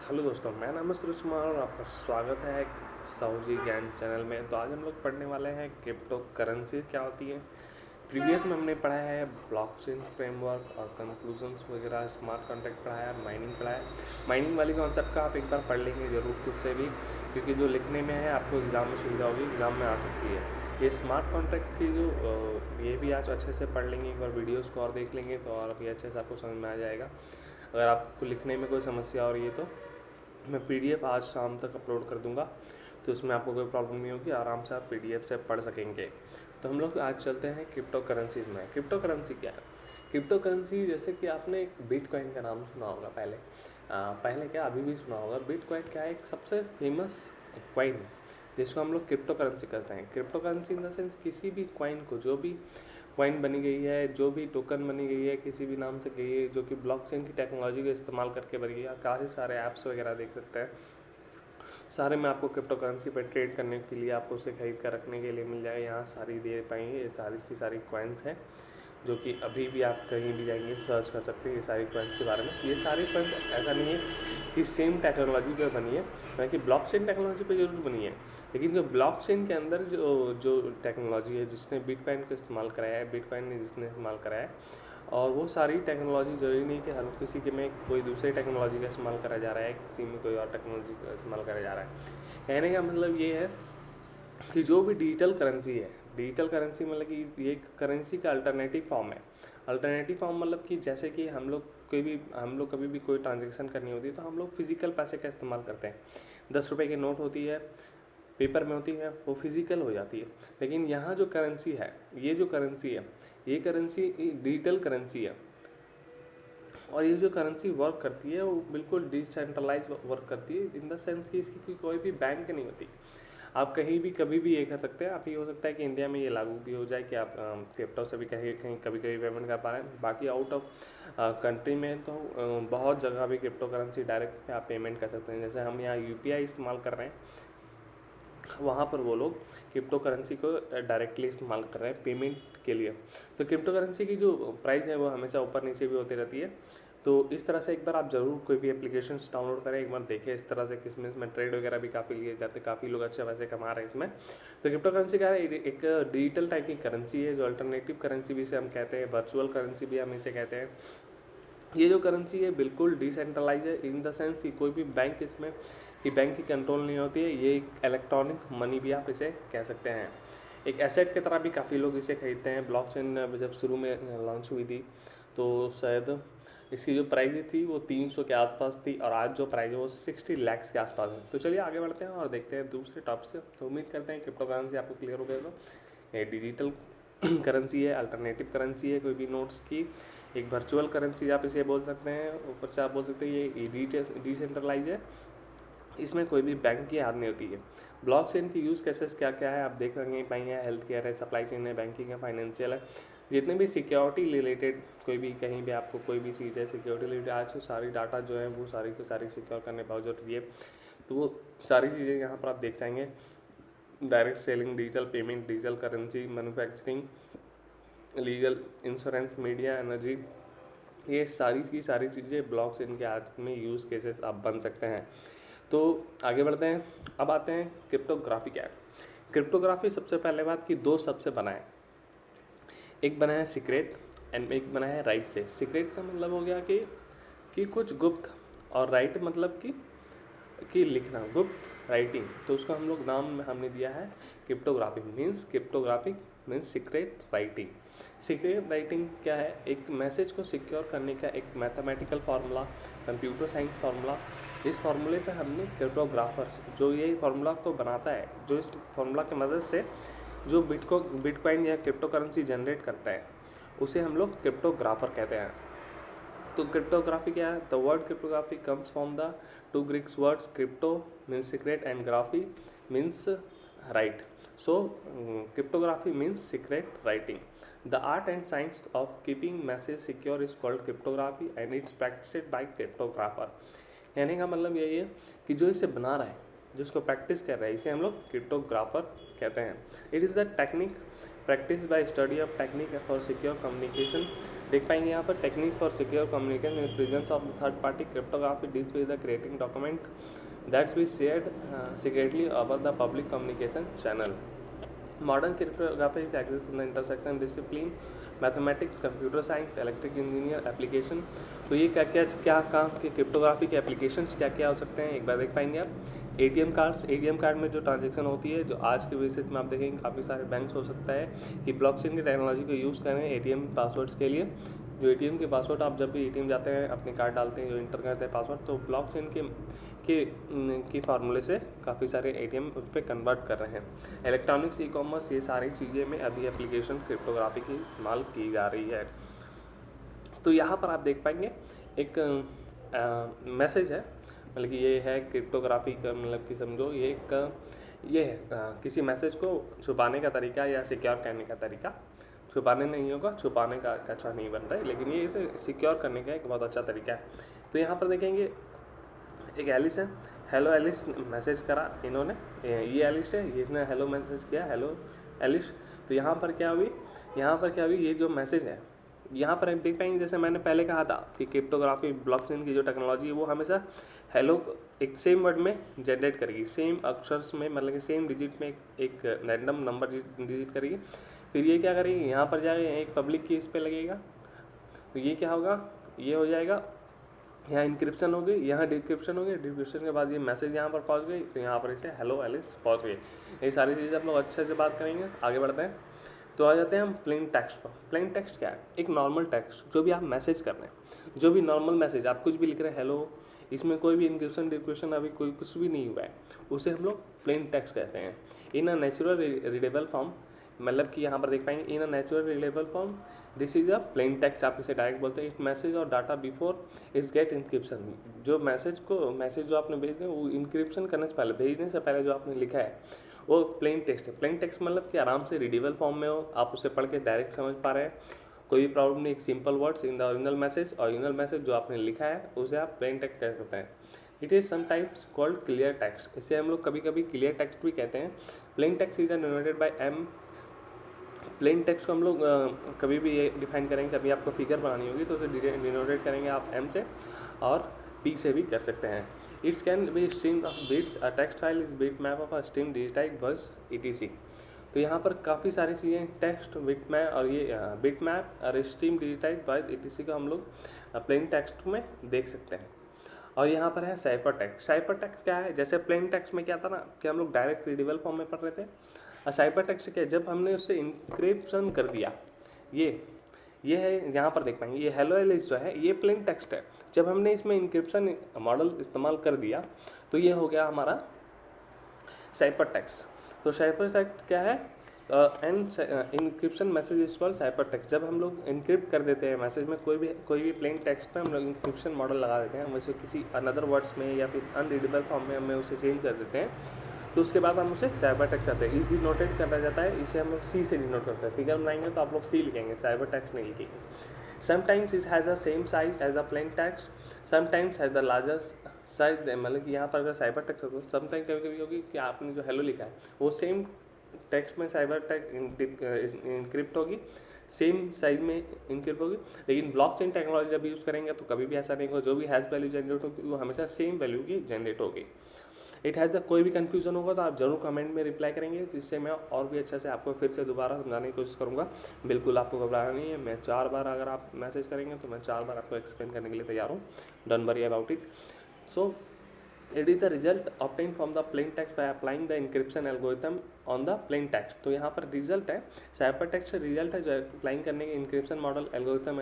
Hello दोस्तों, मेरा नाम है सूरज कुमार और आपका स्वागत है साहू जी ज्ञान चैनल में। तो आज हम लोग पढ़ने वाले हैं क्रिप्टो करेंसी क्या होती है। प्रीवियस में हमने पढ़ा है ब्लॉकचेन फ्रेमवर्क और कंक्लूजन्स वगैरह, स्मार्ट कॉन्ट्रैक्ट पढ़ा है, माइनिंग पढ़ा है। माइनिंग वाली कॉन्सेप्ट का आप एक बार पढ़ लेंगे ज़रूर खुद से भी, क्योंकि जो लिखने में है आपको एग्ज़ाम में सुविधा होगी, एग्ज़ाम में आ सकती है। ये स्मार्ट कॉन्ट्रैक्ट की जो ये भी आज अच्छे से पढ़ लेंगे, एक बार वीडियोज़ को और देख लेंगे तो और भी अच्छे से आपको समझ में आ जाएगा। अगर आपको लिखने में कोई समस्या हो रही है तो मैं पीडीएफ आज शाम तक अपलोड कर दूंगा, तो उसमें आपको कोई प्रॉब्लम नहीं होगी, आराम से आप पीडीएफ से पढ़ सकेंगे। तो हम लोग आज चलते हैं क्रिप्टो करेंसीज में। क्रिप्टो करेंसी क्या है? क्रिप्टो करेंसी, जैसे कि आपने एक बिटकॉइन का नाम सुना होगा पहले क्या अभी भी सुना होगा। बिटकॉइन क्या है? एक सबसे फेमस कॉइन है जिसको हम लोग क्रिप्टो करेंसी कहते हैं। Crypto currency in the sense किसी भी कॉइन को, जो भी कॉइन बनी गई है, जो भी टोकन बनी गई है, किसी भी नाम से गई है, जो कि ब्लॉकचेन की टेक्नोलॉजी का इस्तेमाल करके बनी है। काफ़ी सारे ऐप्स वगैरह देख सकते हैं, सारे में आपको क्रिप्टो करेंसी पर ट्रेड करने के लिए, आपको उसे खरीद कर रखने के लिए मिल जाएगा। यहाँ सारी दे पाएंगे, ये सारी की सारी कॉइन्स हैं जो कि अभी भी आप कहीं भी जाएंगे सर्च कर सकते हैं ये सारी कॉइन्स के बारे में। ये सारी कॉइन्स ऐसा नहीं है कि सेम टेक्नोलॉजी पे बनी है, बल्कि ब्लॉकचेन टेक्नोलॉजी पे जरूर बनी है, लेकिन जो ब्लॉकचेन के अंदर जो जो टेक्नोलॉजी है, जिसने बिटकॉइन को इस्तेमाल कराया है, बिटकॉइन ने जिसने इस्तेमाल कराया है, और वो सारी टेक्नोलॉजी ज़रूरी नहीं कि हर किसी के में कोई दूसरी टेक्नोलॉजी का इस्तेमाल करा जा रहा है, किसी में कोई और टेक्नोलॉजी का इस्तेमाल करा जा रहा है। कहने का मतलब ये है कि जो भी डिजिटल करेंसी है, डिजिटल करेंसी मतलब कि ये करेंसी का अल्टरनेटिव फॉर्म है। अल्टरनेटिव फॉर्म मतलब कि जैसे कि हम लोग कभी भी कोई ट्रांजेक्शन करनी होती है तो हम लोग फिजिकल पैसे का इस्तेमाल करते हैं। 10 रुपये की नोट होती है, पेपर में होती है, वो फिजिकल हो जाती है। लेकिन यहाँ जो करेंसी है, ये जो करेंसी है, ये करेंसी डिजिटल करेंसी है। और ये जो करेंसी वर्क करती है वो बिल्कुल डिसेंट्रलाइज वर्क करती है, इन द सेंस कि इसकी कोई भी बैंक नहीं होती। आप कहीं भी कभी भी ये कर सकते हैं। आप ये हो सकता है कि इंडिया में ये लागू भी हो जाए कि आप क्रिप्टो से भी कहीं कहीं कभी कभी पेमेंट कर पा रहे हैं। बाकी आउट ऑफ कंट्री में तो बहुत जगह भी क्रिप्टो करेंसी डायरेक्ट आप पेमेंट कर सकते हैं। जैसे हम यहाँ यूपीआई इस्तेमाल कर रहे हैं, वहाँ पर वो लोग क्रिप्टो करेंसी को डायरेक्टली इस्तेमाल कर रहे हैं पेमेंट के लिए। तो क्रिप्टो करेंसी की जो प्राइस है वो हमेशा ऊपर नीचे भी होती रहती है। तो इस तरह से एक बार आप ज़रूर कोई भी एप्लीकेशन डाउनलोड करें, एक बार देखें इस तरह से किसमें इसमें ट्रेड वगैरह भी काफ़ी लिए जाते हैं, काफ़ी लोग अच्छे पैसे कमा रहे हैं इसमें। तो क्रिप्टो करेंसी क्या है? एक डिजिटल टाइप की करेंसी है, जो अल्टरनेटिव करेंसी भी इसे हम कहते हैं, वर्चुअल करेंसी भी हम इसे कहते हैं। ये जो करेंसी है बिल्कुल डिसेंट्रलाइज है, इन द सेंस कि कोई भी बैंक इसमें कि बैंक की कंट्रोल नहीं होती है। ये एक इलेक्ट्रॉनिक मनी भी आप इसे कह सकते हैं। एक एसेट की तरह भी काफ़ी लोग इसे खरीदते हैं। ब्लॉकचेन जब शुरू में लॉन्च हुई थी तो शायद इसकी जो प्राइस थी वो 300 के आसपास थी, और आज जो प्राइस है वो 60 लैक्स के आसपास है। तो चलिए आगे बढ़ते हैं और देखते हैं दूसरे टॉपिक से। तो उम्मीद करते हैं क्रिप्टो करेंसी आपको क्लियर हो गया। तो ये डिजिटल करेंसी है, अल्टरनेटिव करेंसी है कोई भी नोट्स की, एक वर्चुअल करेंसी आप इसे बोल सकते हैं। ऊपर से आप बोल सकते हैं ये डिसेंट्रलाइज है, इसमें कोई भी बैंक की याद नहीं होती है। ब्लॉकचेन की यूज़ केसेस क्या क्या है आप देख पाएंगे। हेल्थ केयर है, सप्लाई चेन है, बैंकिंग है, फाइनेंशियल है, जितने भी सिक्योरिटी रिलेटेड कोई भी कहीं भी आपको कोई भी चीज़ है सिक्योरिटी रिलेटेड, आज तो सारी डाटा जो है वो सारी की सारी सिक्योर करने बहुत जरूरी है। तो वो सारी चीज़ें यहाँ पर आप देख जाएंगे। Direct selling, digital payment, digital currency, manufacturing, legal, insurance, media, energy, ये सारी की सारी चीज़ें ब्लॉकचेन के आज में यूज़ केसेस आप बन सकते हैं। तो आगे बढ़ते हैं। अब आते हैं क्रिप्टोग्राफी क्या है। क्रिप्टोग्राफी सबसे पहले बात कि दो शब्द से बना है, एक बना है सीक्रेट एंड एक बना है राइट से। सीक्रेट का मतलब हो गया कि कुछ गुप्त, और राइट मतलब कि लिखना, गुप्त राइटिंग। तो उसका हम लोग नाम हमने दिया है cryptography. Means secret writing. Secret writing क्या है? एक मैसेज को सिक्योर करने का एक mathematical formula, computer science formula. इस फार्मूले पे हमने क्रिप्टोग्राफर्स, जो ये फार्मूला को बनाता है, जो इस फार्मूला की मदद से जो बिटकॉइन या क्रिप्टो करेंसी जनरेट करता है, उसे हम लोग क्रिप्टोग्राफर कहते हैं। तो क्रिप्टोग्राफी क्या है? The word cryptography comes from the two Greeks words crypto means secret and graphy means right. So cryptography means secret writing. The art and science of keeping message secure is called cryptography and it's practised by cryptographer. कहने का मतलब यही है कि जो इसे बना रहा है, जिसको प्रैक्टिस कर रहा है, इसे हम लोग क्रिप्टोग्राफर कहते हैं। It is the technique practice by study of technique for secure communication. देख पाएंगे यहाँ पर technique for secure communication in presence of third party cryptography deals with the creating document that's be shared secretly over the public communication channel. Modern cryptography exists in the intersection discipline mathematics, computer science, electric engineer application. तो ये क्या काम के cryptography के applications क्या क्या हो सकते हैं, एक बार देख पाएंगे आप। एटीएम कार्ड में जो ट्रांजैक्शन होती है, जो आज के बेसिस में आप देखेंगे काफ़ी सारे बैंक्स हो सकता है कि ब्लॉकचेन की टेक्नोलॉजी को यूज़ करें एटीएम पासवर्ड्स के लिए। जो एटीएम के पासवर्ड आप जब भी एटीएम जाते हैं अपने कार्ड डालते हैं, जो इंटर करते हैं पासवर्ड, तो ब्लॉकचेन के फार्मूले से काफ़ी सारे एटीएम उस पर कन्वर्ट कर रहे हैं। इलेक्ट्रॉनिक्स, ई कॉमर्स, ये सारी चीज़ें में अभी एप्लीकेशन क्रिप्टोग्राफी की इस्तेमाल की जा रही है। तो यहाँ पर आप देख पाएंगे एक मैसेज है, मतलब कि ये है क्रिप्टोग्राफी का, मतलब कि समझो ये है किसी मैसेज को छुपाने का तरीका या सिक्योर करने का तरीका। छुपाने नहीं होगा, छुपाने का अच्छा नहीं बन रहा है, लेकिन ये इसे सिक्योर करने का एक बहुत अच्छा तरीका है। तो यहाँ पर देखेंगे एक एलिस है, हेलो एलिस मैसेज करा इन्होंने, ये एलिस है, ये इसने हेलो मैसेज किया, हेलो एलिस। तो यहाँ पर क्या हुई, ये जो मैसेज है यहाँ पर हम देख पाएंगे, जैसे मैंने पहले कहा था कि क्रिप्टोग्राफी ब्लॉकचेन की जो टेक्नोलॉजी है वो हमेशा हेलो एक सेम वर्ड में जनरेट करेगी, सेम अक्षर्स में, मतलब कि सेम डिजिट में एक रैंडम नंबर डिजिट करेगी। फिर ये क्या करेगी, यहाँ पर जाएगा एक पब्लिक की इस पर लगेगा, तो ये क्या होगा, ये हो जाएगा, यहाँ इंक्रिप्शन हो गई, यहाँ डिक्रिप्शन हो गई, डिक्रिप्शन के बाद ये मैसेज यहाँ पर पहुँच गई, तो यहाँ पर इसे हेलो एलिस पहुँच गई। ये सारी चीज़ें हम लोग अच्छे से बात करेंगे, आगे बढ़ते हैं। तो आ जाते हैं हम प्लेन टेक्स्ट पर। प्लेन टेक्स्ट क्या है, एक नॉर्मल टेक्स्ट, जो भी आप मैसेज कर रहे हैं, जो भी नॉर्मल मैसेज आप कुछ भी लिख रहे हैं हेलो, इसमें कोई भी इंक्रिप्शन डिक्रिप्शन अभी कोई कुछ भी नहीं हुआ है, उसे हम लोग प्लेन टेक्स्ट कहते हैं। In a natural readable form, मतलब कि यहाँ पर देख पाएंगे in a natural readable form, this is a plain text, आप इसे डायरेक्ट बोलते हैं। इट मैसेज और data before is get encryption, जो मैसेज जो आपने भेज रहे हैं वो इंक्रिप्शन करने से पहले, भेजने से पहले जो आपने लिखा है वो प्लेन टेक्स्ट है। प्लेन टेक्स्ट मतलब कि आराम से रीडेबल फॉर्म में हो, आप उसे पढ़ के डायरेक्ट समझ पा रहे हैं, कोई भी प्रॉब्लम नहीं। एक simple words in the original message जो आपने लिखा है उसे आप प्लेन टेक्स्ट कह सकते हैं। It is sometimes called clear text, इसे हम लोग कभी कभी क्लियर टेक्स्ट भी कहते हैं। Plain text is denoted by M. Plain text को हम लोग कभी भी ये डिफाइन करेंगे, कभी आपको फिगर बनानी होगी तो उसे डिनोटेट करेंगे आप एम से और पी से भी कर सकते हैं। It's can be stream of bits, a text file is bit map of a stream digitise बस ईटीसी। तो यहाँ पर काफ़ी सारी चीज़ें, टेक्स्ट बिट मैप और ये बिट मैप और स्ट्रीम डिजिटाइज बस ईटीसी को हम लोग प्लेन टेक्स्ट में देख सकते हैं। और यहाँ पर है साइपर टेक्स्ट। साइपर टेक्स्ट क्या है, जैसे प्लेन टेक्स्ट में क्या था ना कि हम लोग डायरेक्ट रीडेबल फॉर्म में पढ़ रहे थे, और साइपर टेक्स्ट क्या है, जब हमने उससे इंक्रिप्शन कर दिया, ये है, यहाँ पर देख पाएंगे ये हेलो एलिस जो है ये प्लेन टेक्स्ट है। जब हमने इसमें इंक्रिप्शन मॉडल इस्तेमाल कर दिया तो ये हो गया हमारा साइपर टेक्स्ट। तो साइपर टेक्स्ट क्या है, and encryption message is called cipher text. जब हम लोग इंक्रिप्ट कर देते हैं मैसेज में कोई भी प्लेन टेक्स्ट में हम लोग इंक्रिप्शन मॉडल लगा देते हैं, हम उसे किसी अनदर वर्ड्स में या फिर अनरीडेबल फॉर्म में हमें उसे चेंज कर देते हैं, तो उसके बाद हम उसे साइबर टेक्स्ट करते हैं। इस डिनोटेट करा जाता है, इसे हम लोग सी से डिनोट करते हैं। फिगर बनाएंगे तो आप लोग सी लिखेंगे, साइबर टेक्स्ट नहीं लिखेंगे। Sometimes it has a same size as a plain text, sometimes has the largest size, मतलब कि यहाँ पर अगर साइबर टेक्स्ट हो तो समटाइम कभी कभी होगी कि आपने जो हेलो लिखा है वो सेम टेक्स्ट में साइबर टेक्स्ट इनक्रिप्ट होगी, सेम साइज में इनक्रिप्ट होगी। लेकिन ब्लॉकचेन टेक्नोलॉजी जब यूज़ करेंगे तो कभी भी ऐसा नहीं होगा, जो भी हैश वैल्यू जनरेट होगी वो हमेशा सेम वैल्यू की जनरेट होगी। इट हैज़ द कोई भी कन्फ्यूजन होगा तो आप जरूर कमेंट में रिप्लाई करेंगे, जिससे मैं और भी अच्छे से आपको फिर से दोबारा समझाने की कोशिश करूँगा। बिल्कुल आपको घबराना नहीं है, मैं 4 बार अगर आप मैसेज करेंगे तो मैं 4 बार आपको एक्सप्लेन करने के लिए तैयार हूँ। Don't worry about it. So it is the result obtain from the plain text by applying the encryption algorithm on the plain text. तो यहाँ पर रिजल्ट है, साइपर टेक्स्ट रिजल्ट है जो अप्लाइंग करने के encryption model algorithm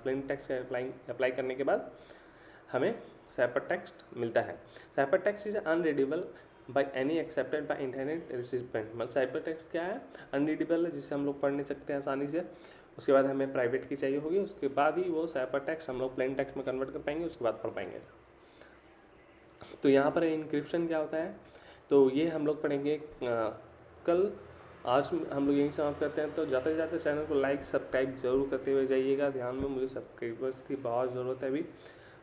plain text apply करने के बाद हमें साइपर टेक्स्ट मिलता है। Cipher text is unreadable by any accepted by internet recipient. मतलब साइपर टेक्स्ट क्या है, अनरीडेबल है, जिसे हम लोग पढ़ नहीं सकते हैं आसानी से। उसके बाद हमें प्राइवेट की चाहिए होगी, उसके बाद ही वो साइपर टेक्स्ट हम लोग प्लेन टेक्स्ट में कन्वर्ट कर पाएंगे, उसके बाद पढ़ पाएंगे। तो यहाँ पर इंक्रिप्शन क्या होता है, तो ये हम लोग पढ़ेंगे कल। आज हम लोग यहीं समाप्त करते हैं। तो जाते जाते चैनल को लाइक सब्सक्राइब जरूर करते हुए जाइएगा, ध्यान में मुझे सब्सक्राइबर्स की बहुत ज़रूरत है अभी।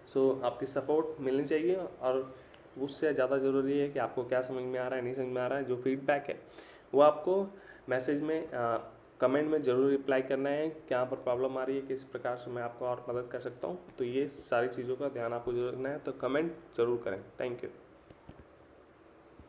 सो आपकी सपोर्ट मिलनी चाहिए, और उससे ज़्यादा ज़रूरी है कि आपको क्या समझ में आ रहा है, नहीं समझ में आ रहा है, जो फीडबैक है वो आपको मैसेज में कमेंट में ज़रूर रिप्लाई करना है कि यहाँ पर प्रॉब्लम आ रही है, किस प्रकार से मैं आपको और मदद कर सकता हूँ। तो ये सारी चीज़ों का ध्यान आपको जरूर रखना है, तो कमेंट ज़रूर करें। Thank you.